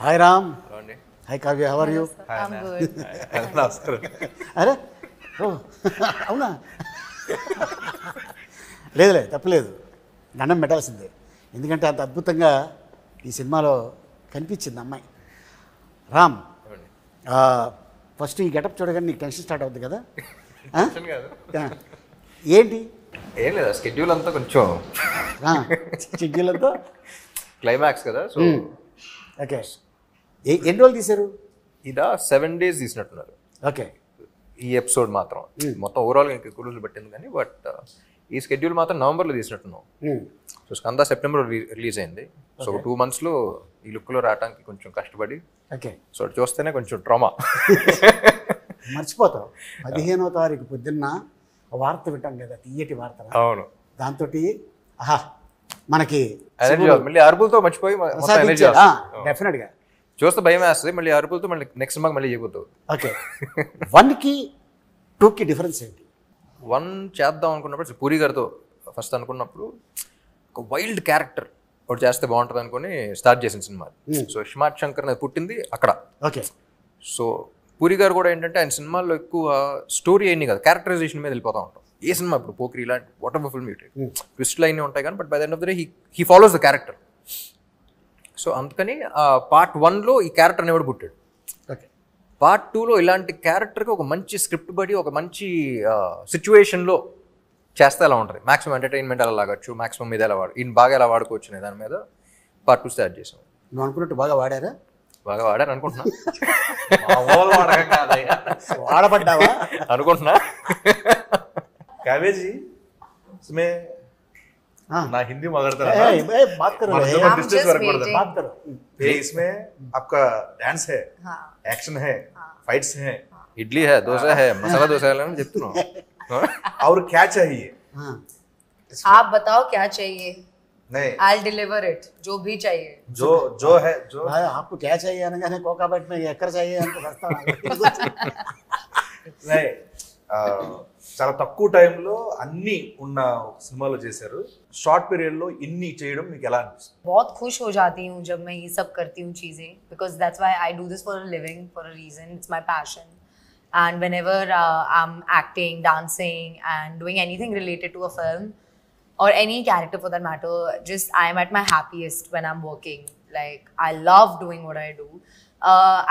Hi Ram. అండి. Hi Kavya, how are you? I'm good. నమస్కారం. అరే ఓ అవునా? లేదులే, తప్పలేదు, దండం పెట్టాల్సిందే. ఎందుకంటే అంత అద్భుతంగా ఈ సినిమాలో కనిపించింది అమ్మాయి. రామ్, ఫస్ట్ ఈ గెటప్ చూడగానే నీకు టెన్షన్ స్టార్ట్ అవుతుంది కదా? ఏంటి? ఏం లేదా, స్కెడ్యూల్ అంతా కొంచెం చిగ్గులతో క్లైమాక్స్ కదా. సో ఓకే, ఎన్ని రోజులు తీశారు? ఇదా 7 days తీసినట్టున్నారు ఓకే, ఈ ఎపిసోడ్ మాత్రం. మొత్తం ఓవరాల్గా ఇంకా ఎక్కువ రోజులు పట్టింది కానీ, బట్ ఈ స్కెడ్యూల్ మాత్రం నవంబర్లో తీసినట్టున్నాం. సో స్కంద సెప్టెంబర్ రిలీజ్ అయింది. సో 2 monthsలో ఈ లుక్లో రావడానికి కొంచెం కష్టపడి, ఓకే. సో చూస్తేనే కొంచెం ట్రామా. మర్చిపోతావు. 15వ తారీఖు పొద్దున్న వార్త వింటాం కదా, తీయటి వార్త. అవును, దాంతో ఆహా మనకి మళ్ళీ అరుపులతో మర్చిపోయి డెఫినెట్గా చూస్తే భయం వేస్తుంది. మళ్ళీ అరుపులతో మళ్ళీ నెక్స్ట్ సినిమాకి మళ్ళీ చేయబోతావు. ఓకే, 1కి 2కి డిఫరెన్స్ ఏంటి? 1 చేద్దాం అనుకున్నప్పుడు పూరి గారితో ఫస్ట్ అనుకున్నప్పుడు ఒక వైల్డ్ క్యారెక్టర్ ఒకటి చేస్తే బాగుంటుంది అనుకుని స్టార్ట్ చేసిన సినిమా. సో స్మార్ట్ శంకర్ అనేది పుట్టింది అక్కడ. ఓకే. సో పూరి గారు కూడా ఏంటంటే ఆయన సినిమాల్లో ఎక్కువ స్టోరీ అయింది కదా, క్యారెక్టరైజేషన్ మీద వెళ్ళిపోతూ ఉంటాం. ఏ సినిమా ఇప్పుడు పోక్రి ఇలాంటి వాట్ ఎవర్ ఫిల్మ్ ట్విస్ట్లు అయినా ఉంటాయి కానీ, but by the end of the day he follows the character. So అందుకని పార్ట్ 1లో ఈ క్యారెక్టర్ అనేవాడు పుట్టాడు. ఓకే. పార్ట్ 2లో ఇలాంటి క్యారెక్టర్కి ఒక మంచి స్క్రిప్ట్ బడి ఒక మంచి సిచ్యువేషన్లో చేస్తే ఎలా ఉంటుంది, మాక్సిమం ఎంటర్టైన్మెంట్ ఎలా లాగచ్చు, మాక్సిమం మీద ఎలా ఈయన బాగా ఎలా వాడుకోవచ్చు అనే దాని మీద పార్ట్ 2 స్టార్ట్ చేసాం. నువ్వు అనుకున్నట్టు బాగా వాడారా? బాగా వాడారు అనుకుంటున్నా. వాడబడ్డావా అనుకుంటున్నా. काव्य जी, इसमें ना हिंदी मगरता ए, ए, बात करो, I'm just waiting. बात करो. ये इसमें आपका डांस है, एक्शन है, फाइट्स है, ఇడ్లీ హే, దోశ హే, మసాలా దోశ అని చెప్తున్నాం. और क्या चाहिए? हाँ, आप बताओ क्या चाहिए, नहीं, I'll deliver it. जो भी चाहिए. जो है जो भाई, आपको क्या चाहिए అనగానే కోకాబెట్ में ఎక్కడ चाहिए అంటే వస్తాను. नहीं, చాలా తక్కువ టైంలో అన్ని ఉన్న సినిమాలో చేశారు. షార్ట్ పీరియడ్ లో ఇన్ని చేయడం మీకు ఎలా అనిపిస్తుంది? बहुत खुश हो जाती हूँ जब मैं ये सब करती हूँ चीज़ें, because that's why I do this for a living, for a reason. It's my passion. And whenever I'm acting, dancing and doing anything related to a film or any character for that matter, just I'm at my happiest when I'm working. Like, I love doing what I do.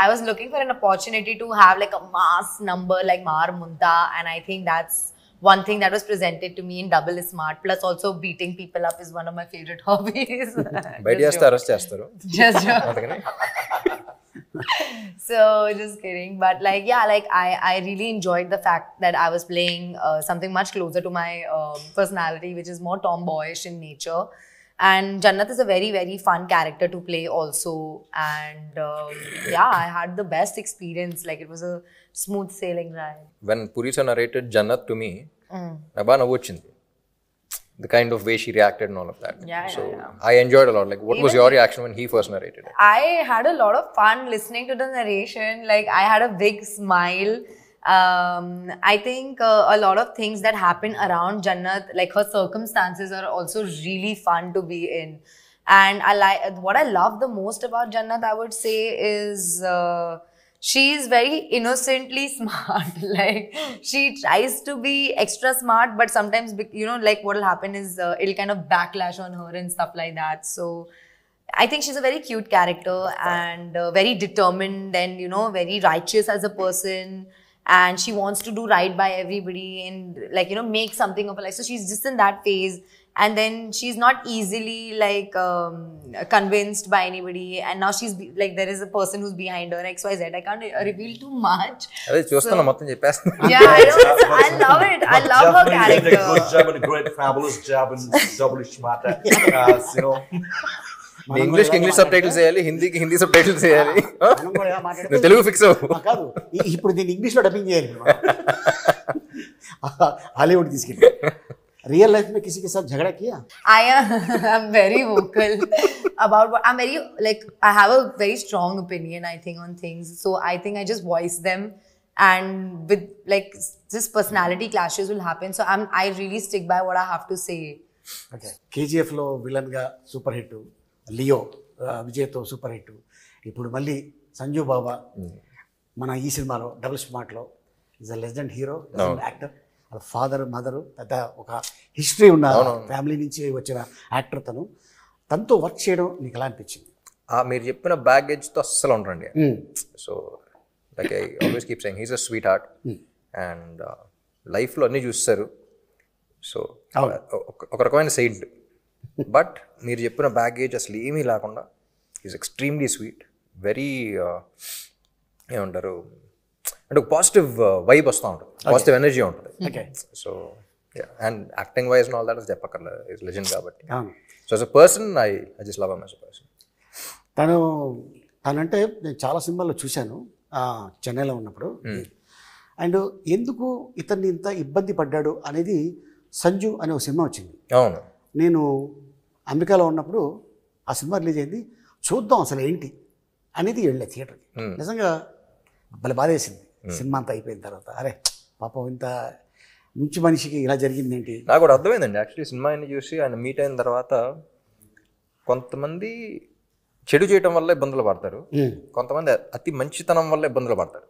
I was looking for an opportunity to have like a mass number like Mar Munta, and I think that's one thing that was presented to me in Double is Smart. Plus also beating people up is one of my favorite hobbies. బయట చేస్తే arrest చేస్తారు. Just joke. అందుకని So just kidding, but like yeah, like I really enjoyed the fact that I was playing something much closer to my personality, which is more tomboyish in nature. And Jannat is a very, very fun character to play also. And yeah, I had the best experience. Like, it was a smooth sailing ride. when Puri sir narrated Jannat to me, నాకు బాగా నవ్వు వచ్చింది. The kind of way she reacted and all of that. Yeah, so yeah. I enjoyed a lot. Like, what was your reaction when he first narrated it? I had a lot of fun listening to the narration. Like, I had a big smile. I think a lot of things that happen around Jannat, like her circumstances, are also really fun to be in. And what I love the most about Jannat, I would say, is she's very innocently smart. Like, she tries to be extra smart, but sometimes, you know, like what will happen is it'll kind of backlash on her and stuff like that. So I think she's a very cute character and very determined and, you know, very righteous as a person. And she wants to do right by everybody and, like, you know, make something of her life. So she's just in that phase. And then she's not easily, like, convinced by anybody. And now she's, like, there is a person who's behind her, XYZ. I can't reveal too much. అదే చూస్తున్నా, మొత్తం చెప్పేస్తా. Yeah, I know. I love it. I love her Definitely did a good character. job and a great fabulous job in Double Smart. You know, నీ English sub titles వేయాలి, హిందీకి Hindi sub titles వేయాలి. మనం కూడా ఇలా మాట్లాడితే నువ్వు తెలుగు ఫిక్స్ అవ్వు. కాదు, ఇప్పుడు దీన్ని ఇంగ్లీష్లో డబ్బింగ్ చేయాలి. హాలీవుడ్ తీసుకెళ్ళి. रियल लाइफ में किसी के साथ झगड़ा किया? I'm very vocal about what I'm very, like, I have a very strong opinion, I think, on things. So I think I just voice them, and with, like, just personality clashes will happen. So I really stick by what I have to say. Okay. KGF లో villain గా super hit, Leo విజయ్తో super hit, ఇప్పుడు మళ్ళీ సంజు బాబా మన ఈ సినిమాలో double స్మార్ట్లో is a legend hero, actor. వాళ్ళ ఫాదర్ మదరు పెద్ద ఒక హిస్టరీ ఉన్న ఫ్యామిలీ నుంచి వచ్చిన యాక్టర్ తనతో వర్క్ చేయడం నీకు ఎలా అనిపించింది? మీరు చెప్పిన బ్యాగేజ్తో అస్సలు ఉండరండి. So like I always keep saying he's a sweet heart and లైఫ్లో అన్నీ చూస్తారు. సో ఒక రకమైన సెయింట్. బట్ మీరు చెప్పిన బ్యాగేజ్ అసలు ఏమీ లేకుండా ఈజ్ ఎక్స్ట్రీమ్లీ స్వీట్, వెరీ ఏమంటారు అంటే ఒక పాజిటివ్ వైబ్ వస్తూ ఉంటుంది, పాజిటివ్ ఎనర్జీ ఉంటుంది. So and acting wise all that చెప్పక్కర్లేదు, ఈజ్ లెజెండ్ కాబట్టి. So as a person I just love him as a person. తనంటే నేను చాలా సినిమాల్లో చూశాను చెన్నైలో ఉన్నప్పుడు. అండ్ ఎందుకు ఇతన్ని ఇంత ఇబ్బంది పడ్డాడు అనేది సంజు అనే ఒక సినిమా వచ్చింది. అవును, నేను అమెరికాలో ఉన్నప్పుడు ఆ సినిమా రిలీజ్ అయింది. చూద్దాం అసలు ఏంటి అనేది వెళ్ళే థియేటర్కి. నిజంగా భలే బాధేసింది సినిమా అంతా అయిపోయిన తర్వాత. అరే పాపం ఇంత మంచి మనిషికి ఇలా జరిగింది ఏంటి. నాకు కూడా అర్థమైందండి యాక్చువల్లీ సినిమా అన్ని చూసి ఆయన మీట్ అయిన తర్వాత. కొంతమంది చెడు చేయటం వల్ల ఇబ్బందులు పడతారు, కొంతమంది అతి మంచితనం వల్ల ఇబ్బందులు పడతారు.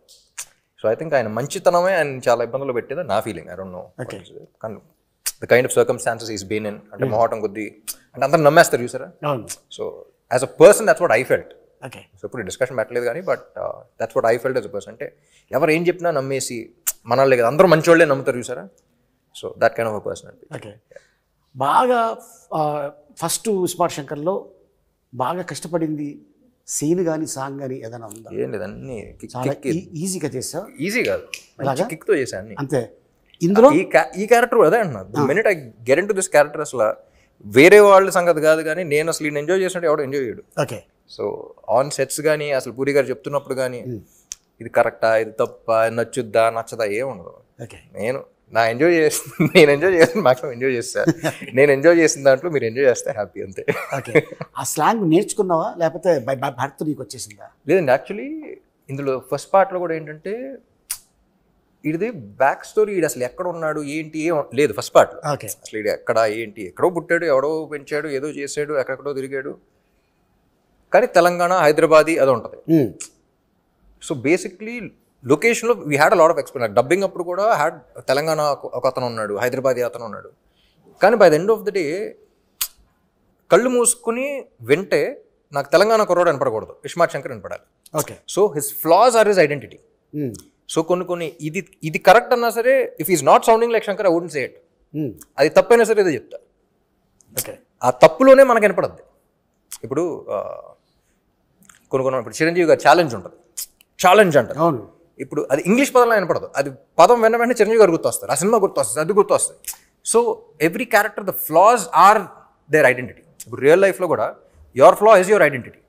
సో ఐ థింక్ ఆయన మంచితనమే ఆయన చాలా ఇబ్బందులు పెట్టేది నా ఫీలింగ్. ఐ డోంట్ నో కానీ the kind of circumstances is been in, అంటే మొహటం కొద్దీ అంటే అందరూ నమ్మేస్తారు చూసారా. So as a person that's what I felt. So ఇప్పుడు డిస్కషన్ పెట్టలేదు కానీ but that's what I felt as a person. అంటే ఎవరు ఏం చెప్పినా నమ్మేసి మనల్ని కదా అందరూ మంచి వాళ్ళే నమ్ముతారు చూసారా. So that kind of a person. Okay, బాగా ఫస్ట్ స్మార్ట్ శంకర్లో బాగా కష్టపడింది సీన్ కానీ సాంగ్ కానీ ఏదైనా ఉందా? ఏం లేదు, అన్ని ఈజీగా చేసా. ఈజీ కాదు, కిక్తో చేశాను అన్ని. అంతే. ఇందులో ఈ క్యారెక్టర్ అదే అంటున్నా, minute I get in to this character అసలు వేరే వాళ్ళ సంగతి కాదు కానీ నేను అసలు ఈయన ఎంజాయ్ చేసినట్టు ఎవడో ఎంజాయ్ చేయడు. ఓకే. సో ఆన్ సెట్స్ కానీ అసలు పూరి గారు చెప్తున్నప్పుడు కానీ ఇది కరెక్టా, ఇది తప్ప, నచ్చుద్దా నచ్చదా ఏం ఉండదు. ఓకే, నేను ఎంజాయ్ చేస్తాను మాక్సిమం ఎంజాయ్ చేస్తాను. నేను ఎంజాయ్ చేసిన దాంట్లో మీరు ఎంజాయ్ చేస్తే హ్యాపీ అంతే. ఓకే. ఆ స్లాంగ్ నేర్చుకున్నావా లేకపోతే భర్త నీకు వచ్చేసిందా? లేదండి, యాక్చువల్లీ ఇందులో ఫస్ట్ పార్ట్లో కూడా ఏంటంటే ఇది బ్యాక్ స్టోరీ, ఇది అసలు ఎక్కడ ఉన్నాడు ఏంటి ఏం లేదు ఫస్ట్ పార్ట్లో. ఓకే. అసలు ఇది ఎక్కడ ఏంటి, ఎక్కడో పుట్టాడు, ఎవడో పెంచాడు, ఏదో చేసాడు, ఎక్కడెక్కడో తిరిగాడు, కానీ తెలంగాణ హైదరాబాదీ అది ఉంటుంది. సో బేసిక్లీ లొకేషన్లో we had a lot of experience. Dubbing అప్పుడు కూడా హ్యాడ్ తెలంగాణ ఒక అతను ఉన్నాడు, హైదరాబాదీ అతను ఉన్నాడు. కానీ by the end of the day కళ్ళు మూసుకుని వింటే నాకు తెలంగాణ కుర్రాడు వినపడకూడదు, ఇస్మార్ట్ శంకర్ వినపడాలి. Okay. So his flaws are his identity. So కొన్ని ఇది కరెక్ట్ అన్నా సరే, if is not sounding like Shankar I wouldn't say it. అది తప్పైనా సరే ఏదో చెప్తా. ఓకే. ఆ తప్పులోనే మనకు వినపడద్ది. ఇప్పుడు కొన్ని ఇప్పుడు చిరంజీవి గారు ఛాలెంజ్ ఉంటుంది, ఛాలెంజ్ అంటారు. అవును. ఇప్పుడు అది ఇంగ్లీష్ పదంలో వినపడదు, అది పదం వెంటనే చిరంజీవి గారు గుర్తొస్తారు, ఆ సినిమా గుర్తొస్తుంది, అది గుర్తొస్తుంది. So every character the flaws are their identity. ఇప్పుడు రియల్ లైఫ్లో కూడా your flaw is your identity.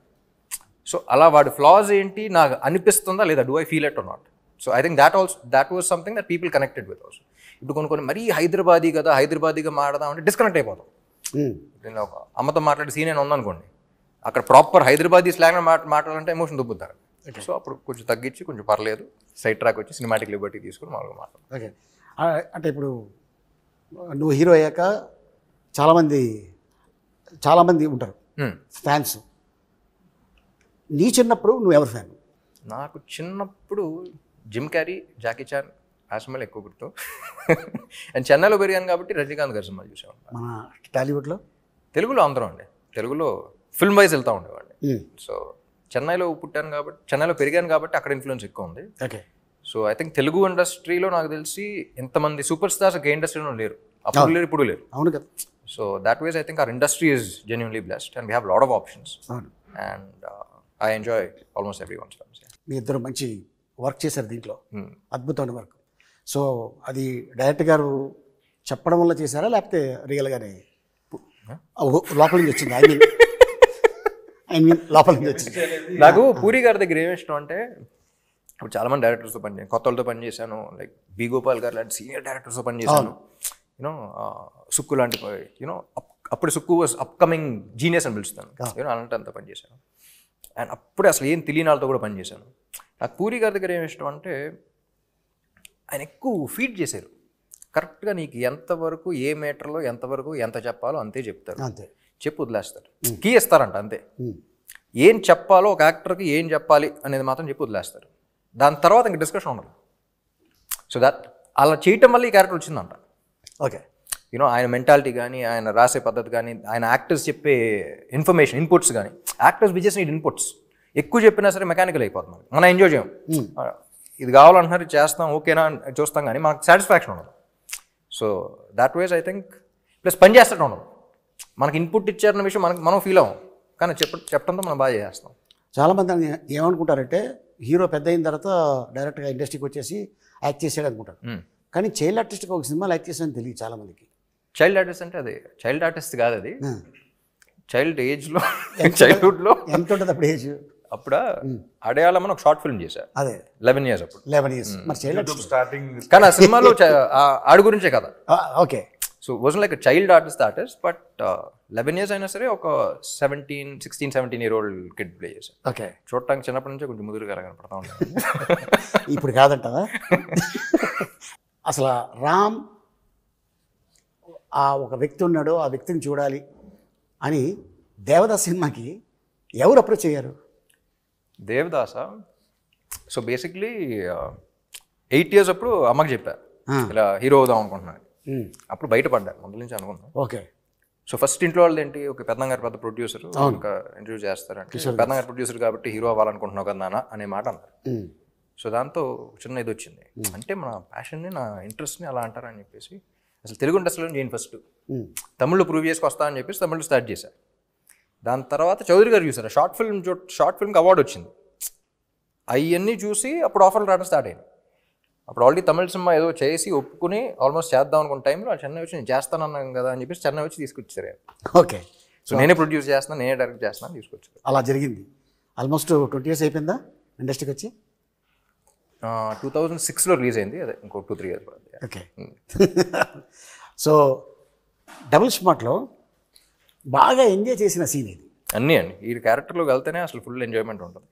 So అలా వాడి ఫ్లాస్ ఏంటి నాకు అనిపిస్తుందా లేదా, do I feel it or not. So I think that was something that people connected with also. ఇప్పుడు కొన్ని మరీ హైదరాబాదీ కదా, హైదరాబాదీగా మాడదాం అంటే డిస్కనెక్ట్ అయిపోతాం. నేను ఒక అమ్మతో మాట్లాడే సీన్ అయినా ఉందనుకోండి, అక్కడ ప్రాపర్ హైదరాబాదీ స్లాంగ్ మాట్లాడాలంటే ఎమోషన్ దుబ్బుతారు. సో అప్పుడు కొంచెం తగ్గించి కొంచెం పర్లేదు సైడ్ ట్రాక్ వచ్చి సినిమాటిక్ లిబర్టీ తీసుకుని మామూలుగా మాట్లాడు. ఓకే. అంటే ఇప్పుడు నువ్వు హీరో అయ్యాక చాలామంది ఉంటారు ఫ్యాన్స్. నీ చిన్నప్పుడు నువ్వు ఎవరు ఫ్యాన్? నాకు చిన్నప్పుడు జిమ్ క్యారీ, జాకీ చాన్ ఆ సినిమాలు ఎక్కువ గుర్తు. అండ్ చెన్నైలో పెరిగాను కాబట్టి రజనీకాంత్ గారి సినిమాలు చూసేవాడిని. మన టాలీవుడ్లో తెలుగులో అందరం అండి, తెలుగులో ఫిల్మ్ వైజ్ వెళ్తూ ఉండేవాడిని. సో చెన్నైలో పుట్టాను కాబట్టి, చెన్నైలో పెరిగాను కాబట్టి అక్కడ ఇన్ఫ్లుయెన్స్ ఎక్కువ ఉంది. Okay. So I think Telugu ఇండస్ట్రీలో నాకు తెలిసి ఎంతమంది సూపర్ స్టార్స్ గే ఇండస్ట్రీలో లేరు, అప్పుడు లేరు ఇప్పుడు లేరు. అవును కదా. So that was I think our industry is genuinely blessed and we have lot of options and I enjoy almost every ones. మీ ఇద్దరు మంచి వర్క్ చేశారు దీంట్లో, అద్భుతమైన వర్క్. సో అది డైరెక్టర్ గారు చెప్పడం వల్ల చేశారా లేకపోతే రియల్గానే లోపల నుంచి వచ్చింది? ఐ మీన్ లోపల నుంచి వచ్చింది. నాకు పూరి గారి దగ్గర ఏమి ఇష్టం అంటే, ఇప్పుడు చాలామంది డైరెక్టర్స్తో పనిచేసాను, కొత్త వాళ్ళతో పనిచేశాను, లైక్ బి గోపాల్ గారు లాంటి సీనియర్ డైరెక్టర్స్తో పనిచేశాను. యూనో సుక్కు లాంటి యూనో అప్పుడు సుక్కు వాజ్ అప్కమింగ్ జీనియస్ అని పిలుస్తాను, యూనో అలాంటి అంతా పనిచేశాను. అండ్ అప్పుడే అసలు ఏం తెలియని వాళ్ళతో కూడా పనిచేశాను. నాకు పూరి గారి దగ్గర ఏమి ఇష్టం అంటే, ఆయన ఎక్కువ ఫీడ్ చేశారు. కరెక్ట్గా నీకు ఎంతవరకు ఏ మీటర్లో ఎంతవరకు ఎంత చెప్పాలో అంతే చెప్తారు, అంతే చెప్పు వదిలేస్తారు, కీ ఇస్తారంట అంతే. ఏం చెప్పాలో ఒక యాక్టర్కి ఏం చెప్పాలి అనేది మాత్రం చెప్పి వదిలేస్తారు. దాని తర్వాత ఇంక డిస్కషన్ ఉండదు. సో దట్ అలా చేయటం వల్ల ఈ క్యారెక్టర్ వచ్చిందంట. ఓకే, యూనో ఆయన మెంటాలిటీ కానీ, ఆయన రాసే పద్ధతి కానీ, ఆయన యాక్టర్స్ చెప్పే ఇన్ఫర్మేషన్ ఇన్పుట్స్ కానీ, actors we just need inputs. ఎక్కువ చెప్పినా సరే మెకానికల్ అయిపోతుంది. మనం ఎంజాయ్ చేయం. ఇది కావాలంటున్నారు, ఇది చేస్తాం, ఓకేనా చూస్తాం, కానీ మనకు సాటిస్ఫాక్షన్ ఉండదు. So that was I think plus పని చేస్తూ ఉండదు. మనకి ఇన్పుట్ ఇచ్చారన్న విషయం మనం ఫీల్ అవ్వం, కానీ చెప్పడంతో మనం బాగా చేస్తాం. చాలామంది ఏమనుకుంటారంటే హీరో పెద్ద అయిన తర్వాత డైరెక్ట్గా ఇండస్ట్రీకి వచ్చేసి యాక్ట్ చేసాడు అనుకుంటారు. కానీ చైల్డ్ ఆర్టిస్ట్గా ఒక సినిమాలో యాక్ట్ చేసాడని తెలియదు చాలామందికి. చైల్డ్ ఆర్టిస్ట్ అంటే అది చైల్డ్ ఆర్టిస్ట్ కాదు, అది చైల్డ్ ఏజ్లో చైల్డ్హుడ్లో ఎంత ఉంటుంది అప్పుడు ఏజ్? అప్పుడు అడయాళమని ఒక షార్ట్ ఫిల్మ్ చేశారు, 11 years అప్పుడు. 11 years. మరి చైల్డ్ స్టార్టింగ్ కానీ ఆ సినిమాలో ఆడి గురించే కదా. Okay. So wasn't like child artist but 11 years అయినా సరే ఒక 16-17-year-old కిడ్ ప్లే చేశారు. ఓకే. చూడటానికి చిన్నప్పటి నుంచే కొంచెం ముదురుగా కనపడతా ఉంటాను. ఇప్పుడు కాదంటావా? అసలు రామ్ ఆ ఒక వ్యక్తి ఉన్నాడు, ఆ వ్యక్తిని చూడాలి అని దేవదాస్ సినిమాకి ఎవరు అప్రోచ్ అయ్యారు? దేవదాస సో బేసిక్లీ 8 years అప్పుడు అమ్మకి చెప్పారు ఇలా హీరో అవుదాం అనుకుంటున్నాను. అప్పుడు బయటపడ్డారు, ముందు నుంచి అనుకున్నాను. ఓకే. సో ఫస్ట్ ఇంట్లో వాళ్ళు ఏంటి, ఒక పెద్దంగారు పెద్ద ప్రొడ్యూసర్ ఇంకా ఇంటర్వ్యూ చేస్తారంటే, పెద్దంగారు ప్రొడ్యూసర్ కాబట్టి హీరో అవ్వాలనుకుంటున్నావు కదా నాన్న అనే మాట అన్నారు. సో దాంతో చిన్న ఇది వచ్చింది, అంటే మన ప్యాషన్ని నా ఇంట్రెస్ట్ని అలా అంటారని చెప్పేసి అసలు తెలుగు ఇండస్ట్రీలో నేను ఫస్ట్ తమిళ్లో ప్రూవ్ చేసుకొస్తా అని చెప్పేసి తమిళ్లో స్టార్ట్ చేశాను. దాని తర్వాత చౌదరి గారు చూసారు, షార్ట్ ఫిల్మ్కి అవార్డు వచ్చింది. అవన్నీ చూసి అప్పుడు ఆఫర్లు రావడం స్టార్ట్ అయింది. అప్పుడు ఆల్రెడీ తమిళ సినిమా ఏదో చేసి ఒప్పుకుని ఆల్మోస్ట్ చేద్దాం అనుకున్న టైంలో చెన్నై వచ్చి నేను చేస్తానన్నాను కదా అని చెప్పేసి చెన్నై వచ్చి తీసుకొచ్చారు. ఓకే. సో నేనే ప్రొడ్యూస్ చేస్తున్నాను, నేనే డైరెక్ట్ చేస్తున్నాను, తీసుకొచ్చారు. అలా జరిగింది. ఆల్మోస్ట్ 20 years అయిపోయిందా ఇండస్ట్రీకి వచ్చి? 2006లో రిలీజ్ అయింది, అదే ఇంకో 2-3 years పడుతుంది. ఓకే. సో డబుల్ స్మార్ట్లో బాగా ఎంజాయ్ చేసిన సీన్ ఇది? అన్నీ అండి, ఈ క్యారెక్టర్లోకి వెళ్తేనే అసలు ఫుల్ ఎంజాయ్మెంట్ ఉంటుంది.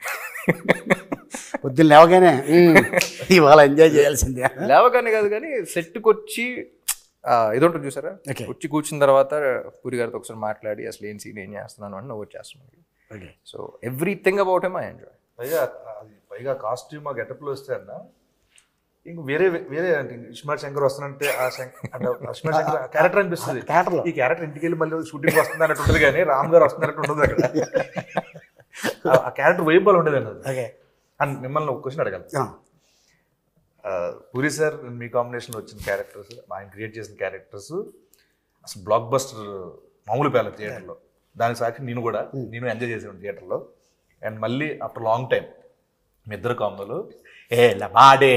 పొద్దున్న లేవగానే ఇవాళ ఎంజాయ్ చేయాల్సిందే. లేవగానే కాదు కానీ సెట్కి వచ్చి ఇది ఉంటుంది చూసారా, వచ్చి కూర్చున్న తర్వాత పూరి గారితో ఒకసారి మాట్లాడి అసలు ఏం సీన్ ఏం చేస్తున్నాను అని నవ్వు వచ్చేస్తున్నాను. So everything about him I enjoy. పైగా కాస్ట్యూమ్ ఆ గెటప్లో వస్తే అన్న ఇంక వేరే అంటే ఇస్మార్ట్ శంకర్ వస్తానంటే ఇస్మార్ట్ శంకర్ క్యారెక్టర్ అనిపిస్తుంది. ఈ క్యారెక్టర్ ఇంటికి వెళ్ళి మళ్ళీ షూటింగ్ వస్తుంది అన్నట్టు ఉంటుంది, కానీ రామ్ గారు వస్తున్నట్టు ఉండదు అక్కడ. ఆ క్యారెక్టర్ వైపు ఉండేది అన్నది. అండ్ మిమ్మల్ని ఒక క్వశ్చన్ అడగాలి. పూరి సార్ మీ కాంబినేషన్లో వచ్చిన క్యారెక్టర్స్, ఆయన క్రియేట్ చేసిన క్యారెక్టర్స్ అసలు బ్లాక్ బస్టర్ మామూలు పేల థియేటర్లో. దానికి సాక్షి నేను ఎంజాయ్ చేసాను థియేటర్లో. అండ్ మళ్ళీ ఆఫ్టర్ లాంగ్ టైం మీ ఇద్దరు కాంబోలు బాడే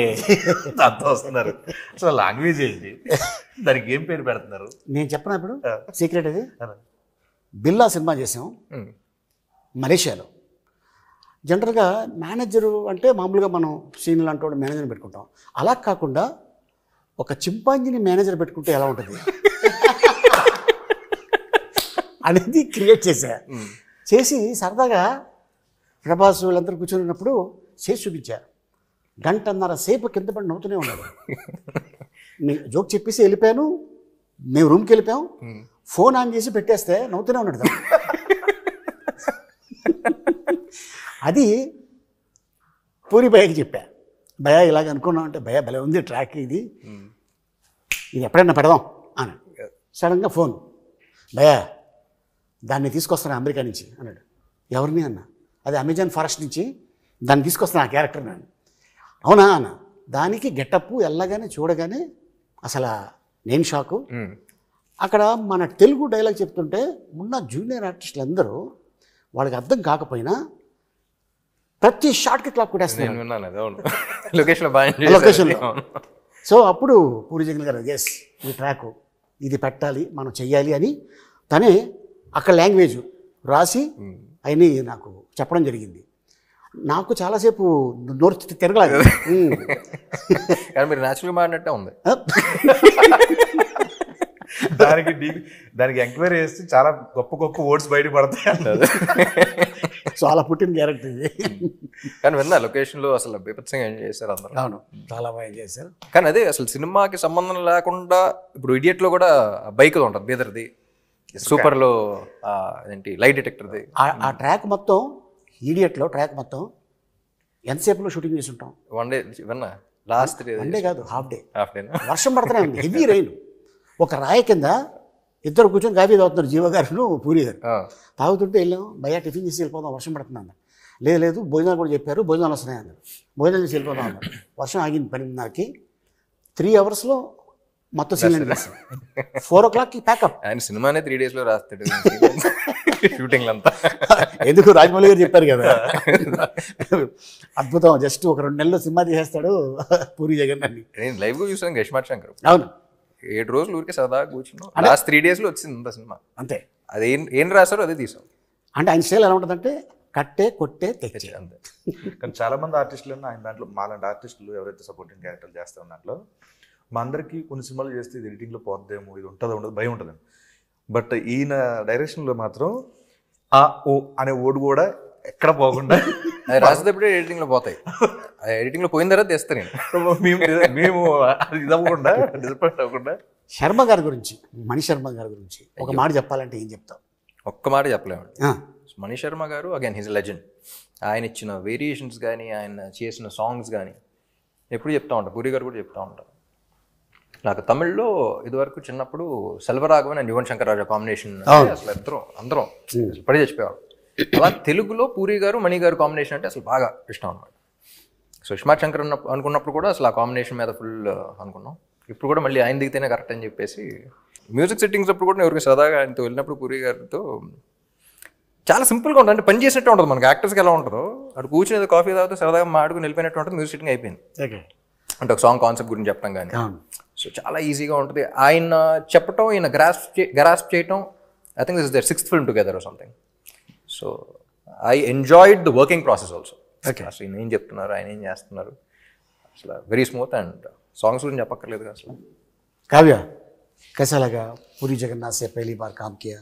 అంతా వస్తున్నారు. అసలు లాంగ్వేజ్ ఏంటి, దానికి ఏం పేరు పెడుతున్నారు? నేను చెప్పనా ఇప్పుడు సీక్రెట్ అది? బిల్లా సినిమా చేసాం మలేషియాలో. జనరల్గా మేనేజరు అంటే మామూలుగా మనం సీన్లు అంటూ మేనేజర్ని పెట్టుకుంటాం. అలా కాకుండా ఒక చింపాంజీని మేనేజర్ పెట్టుకుంటే ఎలా ఉంటుంది అనేది క్రియేట్ చేసి సరదాగా ప్రభాస్ వీళ్ళందరూ కూర్చొనినప్పుడు చేసి చూపించారు. 1.5 సేపు కింద పడి నవ్వుతూనే ఉన్నాడు. నేను జోక్ చెప్పేసి వెళ్ళిపోయాను, మేము రూమ్కి వెళ్ళిపోయాం, ఫోన్ ఆన్ చేసి పెట్టేస్తే నవ్వుతూనే ఉన్నాడు. అది పూరి భయ్యకి చెప్పా, భయ్యా ఇలాగ అనుకున్నాం అంటే, భయ్యా భలే ఉంది ట్రాక్, ఇది ఎప్పుడైనా పెడదాం అని. సడన్గా ఫోన్, భయ్యా దాన్ని తీసుకొస్తాను అమెరికా నుంచి అన్నాడు. ఎవరిని అన్న? అది అమెజాన్ ఫారెస్ట్ నుంచి దాన్ని తీసుకొస్తాను ఆ క్యారెక్టర్ నేను. అవునా అన్న. దానికి గెటప్ వెళ్ళగానే చూడగానే అసలు నేను షాకు. అక్కడ మన తెలుగు డైలాగ్ చెప్తుంటే ఉన్న జూనియర్ ఆర్టిస్టులు అందరూ వాళ్ళకి అర్థం కాకపోయినా ప్రతి షాట్కి క్లాప్ కొట్టేస్తున్నారు లొకేషన్లో. సో అప్పుడు పూరి జగన్ గారు ఎస్ ఈ ట్రాక్ ఇది పెట్టాలి, మనం చెయ్యాలి అని తనే అక్కడ లాంగ్వేజ్ రాసి అవన్నీ నాకు చెప్పడం జరిగింది. నాకు చాలాసేపు నోరు తిరగలేదు. కానీ మీరు న్యాచురల్గా మాడినట్టే ఉంది. దానికి ఎంక్వైరీ చేస్తే చాలా గొప్ప గొప్ప వర్డ్స్ బయట పడతాయి అన్నది. చాలా పుట్టిన క్యారెక్టర్ ఇది. కానీ విన్నా లొకేషన్లో అసలు బీభత్సంగా ఎంజాయ్ చేశారు అందరూ. అవును, చాలా బాగా ఎంజాయ్ చేశారు. కానీ అదే అసలు సినిమాకి సంబంధం లేకుండా ఇప్పుడు ఇడియట్లో కూడా బైక్ ఉంటుంది బీదర్ది, సూపర్లో ఏంటి లైట్ డిటెక్టర్ది ఆ ట్రాక్ మొత్తం ఈడియట్లో ట్రాక్ మొత్తం ఎంతసేపులో షూటింగ్ చేసి ఉంటాం? 1 డే విన్నా లాస్ట్ డే వన్ డే కాదు, హాఫ్ డే. హాఫ్ డే వర్షం పడుతూనే ఉంది, హెవీ రైన్. ఒక రాయి కింద ఇద్దరు కూర్చొని కాఫీ తాగుతున్నారు, జీవ గారు పూరి గారు. తాగుతుంటే వెళ్ళాం, భయ్యా టిఫిన్ చేసి వెళ్ళిపోదాం, వర్షం పడుతుంది అన్నారు. లేదు భోజనాలు కూడా చెప్పారు, భోజనాలు వస్తున్నాయి అన్నారు. భోజనాలు చేసి వెళ్ళిపోదాం అన్నారు. వర్షం ఆగింది 12:30కి. 3 అవర్స్లో మొత్తం సీన్ 4 o'clockకి ప్యాకప్. ఆయన సినిమానే 3 days లో రాస్తాడు షూటింగ్ అంతా. ఎందుకు రాజమౌళి గారు చెప్పారు కదా, అద్భుతం. జస్ట్ ఒక 2 నెలల్లో సినిమా తీసేస్తాడు పూరి జగన్ అని. నేను లైవ్గా చూసాను గష్మాట్ శంకర్. అవును, 7 రోజులు ఊరికే సరదాగా కూర్చున్నాం. లాస్ట్ 3 days లో వచ్చింది అంత సినిమా. అంతే. అది ఏం రాశారో అదే తీసాం. అంటే ఆయన స్టైల్ ఎలా ఉంటుందంటే కట్టే కొట్టే తెచ్చే. అంతే. కానీ చాలా మంది ఆర్టిస్టులు ఆయన దాంట్లో మాలాంటి ఆర్టిస్టులు ఎవరైతే సపోర్టింగ్ క్యారెక్టర్లు చేస్తున్న దాంట్లో మా అందరికీ కొన్ని సినిమాలు చేస్తే ఇది ఎడిటింగ్లో పోద్దేమో, ఇది ఉంటుందో ఉండదు భయం ఉంటుంది. బట్ ఈయన డైరెక్షన్లో మాత్రం ఆ ఓ అనే ఓడు కూడా ఎక్కడ పోకుండా అది రాసేటప్పుడే ఎడిటింగ్లో పోతాయి. ఎడిటింగ్లో పోయిన తర్వాత తెస్తాను నేను. మేము అది ఇది అవ్వకుండా డిసప్పాయింట్ అవ్వకుండా. శర్మ గారి గురించి, మణి శర్మ గారి గురించి ఒక మాట చెప్పాలంటే ఏం చెప్తాం? ఒక్క మాట చెప్పలేమండి. మణి శర్మ గారు అగైన్ హిజ్ లెజెండ్. ఆయన ఇచ్చిన వేరియేషన్స్ కానీ, ఆయన చేసిన సాంగ్స్ కానీ ఎప్పుడు చెప్తా ఉంటారు. పూరి గారు కూడా చెప్తా ఉంటారు. నాకు తమిళ్లో ఇదివరకు చిన్నప్పుడు సెల్వరాఘవన్ అండ్ యువన్ శంకర్ రాజా కాంబినేషన్ అసలు అందరం పడి చచ్చిపోయాడు. అలా తెలుగులో పూరి గారు మణి గారు కాంబినేషన్ అంటే అసలు బాగా ఇష్టం అనమాట. సో ఇస్మార్ట్ శంకర్ అనుకున్నప్పుడు కూడా అసలు ఆ కాంబినేషన్ మీద ఫుల్ అనుకున్నాం. ఇప్పుడు కూడా మళ్ళీ ఆయన దిగితేనే కరెక్ట్ అని చెప్పేసి మ్యూజిక్ సెట్టింగ్స్ అప్పుడు కూడా ఎవరికి సరదాగా ఆయనతో వెళ్ళినప్పుడు పూరి గారితో చాలా సింపుల్గా ఉంటుంది. అంటే పని చేసినట్టు ఉంటుంది. మనకి యాక్టర్స్కి ఎలా ఉంటుందో అటు కూర్చుని కాఫీ తాగితే సరదాగా మాడుకుని వెళ్ళిపోయినట్టు ఉంటుంది. మ్యూజిక్ సెట్టింగ్ అయిపోయింది. అంటే ఒక సాంగ్ కాన్సెప్ట్ గురించి చెప్పడం కానీ సో చాలా ఈజీగా ఉంటుంది. ఆయన చెప్పటం, ఈయన గ్రాస్ప్ చేయటం. I think this is their 6th film together or something. So I enjoyed the working process also. అసలు ఈయన ఏం చెప్తున్నారు, ఆయన ఏం చేస్తున్నారు, అసలు వెరీ స్మూత్. అండ్ సాంగ్స్ గురించి చెప్పక్కర్లేదు అసలు. काव्या, कैसा लगा पूरी जगन्नाथ से पहली बार काम किया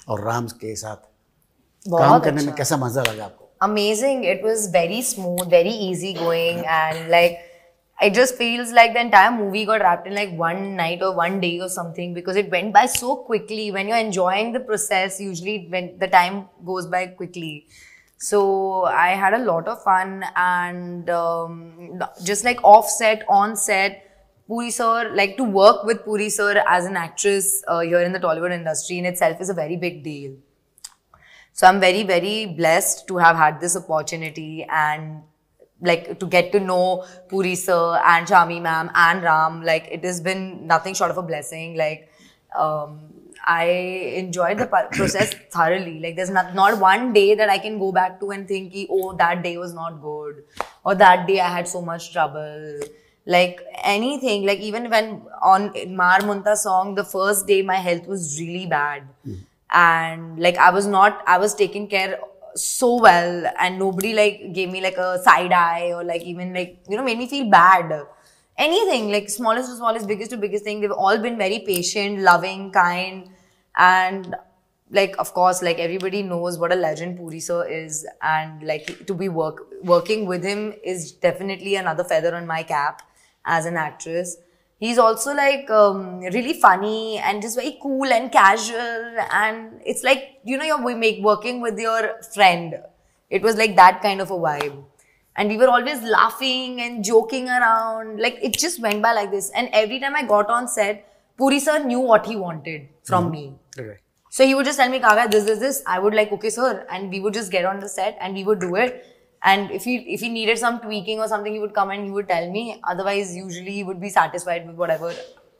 और राम के साथ काम करने में कैसा मजा लगा आपको? Amazing. It was very smooth, very easy going, and like it just feels like the entire movie got wrapped in like one night or one day or something, because it went by so quickly. When you're enjoying the process, usually when the time goes by quickly. So I had a lot of fun, and just like off set, on set, Puri sir, like to work with Puri sir as an actress here in the Tollywood industry in itself is a very big deal. So I'm very, very blessed to have had this opportunity, and like to get to know Puri sir and Chami ma'am and Ram. Like it has been nothing short of a blessing. Like I enjoyed the process thoroughly. Like there's not one day that I can go back to and think, oh, that day was not good, or that day I had so much trouble. Like anything, like even when on Mar Munta song, the first day my health was really bad. And like I was taken care so well, and nobody like gave me like a side eye or like even like, you know, made me feel bad. Anything, like smallest to smallest, biggest to biggest thing, they've all been very patient, loving, kind. And like of course, like everybody knows what a legend Puri sir is, and like to be working with him is definitely another feather on my cap as an actress. He's also like really funny and just very cool and casual, and it's like, you know, you're working with your friend. It was like that kind of a vibe, and we were always laughing and joking around. Like it just went by like this, and every time I got on set, Puri sir knew what he wanted from me. Okay. So he would just tell me, Kavya, this. I would like, okay sir, and we would just get on the set and we would do it. And if he needed some tweaking or something, he would come and he would tell me. Otherwise, usually he would be satisfied with whatever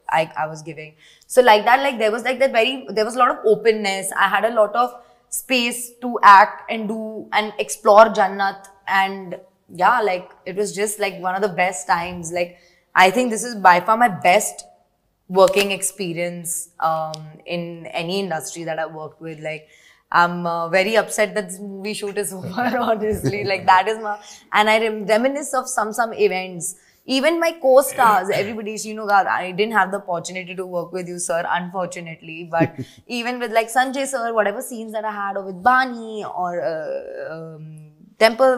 I was giving. So like that, like there was a lot of openness. I had a lot of space to act and do and explore Jannat. And yeah, like it was just like one of the best times. Like I think this is by far my best working experience in any industry that I've worked with. Like I'm very upset that this movie shoot is over, honestly. Like that is my, and I reminisce of some events. Even my co-stars, everybody, you know, I didn't have the opportunity to work with you, sir, unfortunately. But even with like Sanjay sir, whatever scenes that I had, or with Bani or Temple,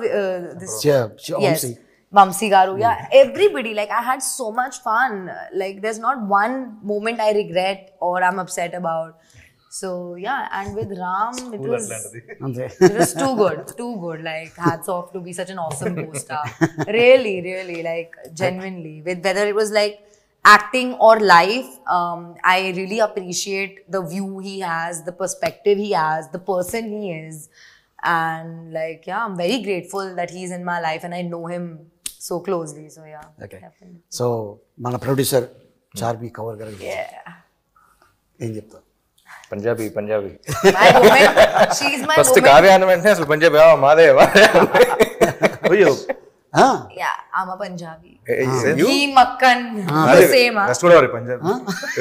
this yes, Vamsi Garu, yeah, everybody. Like I had so much fun. Like there's not one moment I regret or I'm upset about. So yeah, and with Ram, it was అంతే. too good. Like hats off to be such an awesome co-star. Really, like genuinely. With whether it was like acting or life, I really appreciate the view he has, the perspective he has, the person he is, and like yeah, I'm very grateful that he's in my life and I know him so closely. So yeah, Okay. definitely. So మన producer Charmi cover గారు Yeah. ఏం చెప్తారు? Punjabi My woman, she's my first woman. Kavya అన్న వెంటనే అసలు పంజాబీ మాదే అయ్యో ఆ, Yeah, I'm a Punjabi. You? He Makkan, the same. Huh? West Godavari Punjab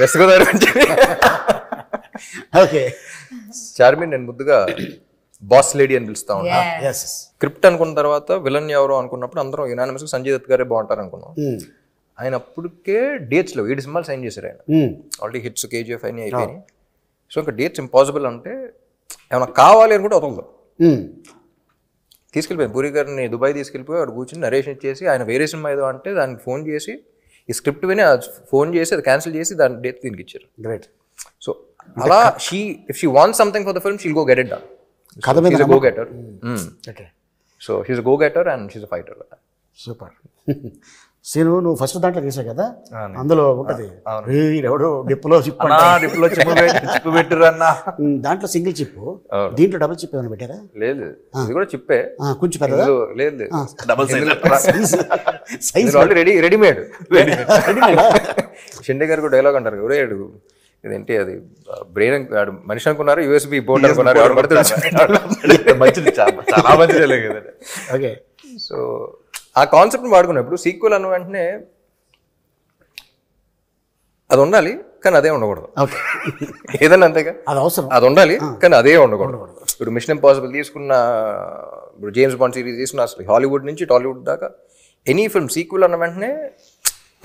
west Godavari Punjabi. Okay. Charmi నేను ముద్దుగా బాస్ లేడీ అని పిలుస్తా ఉన్నా. Yeah. ఎస్. స్క్రిప్ట్ అనుకున్న తర్వాత విలన్ ఎవరో అనుకున్నప్పుడు అందరం యునానిమస్ సంజయ్ దత్ గారే బాగుంటారు అనుకున్నాం. ఆయన అప్పటికే డేట్స్ లో 7 సినిమాలు సైన్ చేశారు ఆయన. ఆల్రెడీ హిట్స్ కేజీఎఫ్ అయినా అయిపోయినాయి. సో ఇంకా డేట్స్ ఇంపాసిబుల్ అంటే ఏమైనా కావాలి అనుకుంటే వదలదు. తీసుకెళ్ళిపోయాను పూరి గారిని దుబాయ్ తీసుకెళ్ళిపోయి వాడు కూర్చొని నరేషన్ ఇచ్చేసి ఆయన వేరే సినిమా ఏదో అంటే దానికి ఫోన్ చేసి ఈ స్క్రిప్ట్ విని ఫోన్ చేసి అది క్యాన్సిల్ చేసి దాని డేట్ దీనికి ఇచ్చారు. గ్రేట్. సో అలా if she wants something for the film she'll go get it done. కథ మీద she's go getter. Okay. So she's go getter and she's fighter. Super. Seenu నువ్వు ఫస్ట్ దాంట్లో చేసావు కదా, అందులో ఉంటది ఎవడో డిప్పులో చిప్ డిప్లో చిప్పు పెట్టిరు అన్న. దాంట్లో సింగిల్ చిప్, దీంట్లో డబుల్ చిప్ ఏమైనా పెట్టారా? లేదు ఇది కూడా చిప్పే. కొంచెం పెద్దదా? లేదు double size already readymade. Shinde గారు కూడా డైలాగ్ అంటారు ఎవరే అడుగు ఇదేంటి అది బ్రెయిన్ మనిషి అనుకున్నారు యూఎస్బి బోర్డు అనుకున్నారు ఎవరు పడితే మంచిది, చాలా మంచిది కదా. ఓకే. సో ఆ కాన్సెప్ట్ని వాడుకున్నప్పుడు సీక్వెల్ అన్న వెంటనే అది ఉండాలి కానీ అదే ఉండకూడదు. ఓకే. ఏదన్నా అంతేగా, అది అవసరం. అది ఉండాలి కానీ అదే ఉండకూడదు. ఇప్పుడు మిషన్ ఇంపాసిబుల్ తీసుకున్న, ఇప్పుడు జేమ్స్ బాండ్ సిరీస్ తీసుకున్న, అసలు హాలీవుడ్ నుంచి టాలీవుడ్ దాకా ఎనీ ఫిల్మ్ సీక్వెల్ అన్న వెంటనే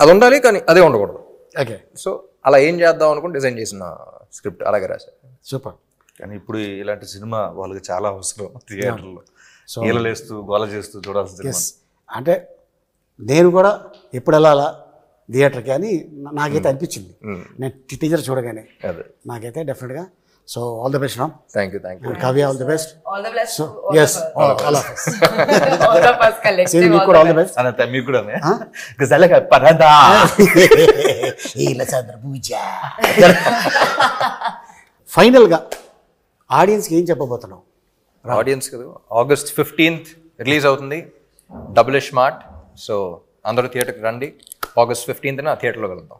అది ఉండాలి కానీ అదే ఉండకూడదు. ఓకే. సో అలా ఏం చేద్దాం అనుకుని డిజైన్ చేసిన స్క్రిప్ట్ అలాగే రాశారు. సూపర్. కానీ ఇప్పుడు ఇలాంటి సినిమా వాళ్ళకి చాలా అవసరం థియేటర్లో. ఈలలేస్తూ గోల చేస్తూ చూడాల్సిన సినిమా. అంటే నేను కూడా ఎప్పుడు వెళ్ళాలా థియేటర్కి అని నాకైతే అనిపించింది నేను టీజర్ చూడగానే. అదే నాకైతే డెఫినెట్గా. So all the best Ram. Thank you. Kavya all the best. All the best. So to us all of us. all of us collective. Seenu మీకు కూడా ఆల్ ది బెస్ట్. అనంత మీకు కూడా గజాలగా పరదా ఇలా చంద్రపూజ. ఫైనల్గా ఆడియన్స్కి ఏం చెప్పబోతున్నావు? ఆడియన్స్ కదా, August 15th రిలీజ్ అవుతుంది డబుల్ స్మార్ట్. సో అందరూ థియేటర్కి రండి. August 15th థియేటర్లో కలుద్దాం.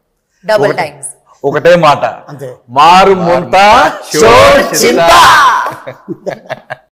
Double times. ఒకటే మాట, అంతే. మారు ముంత Sure, చింత.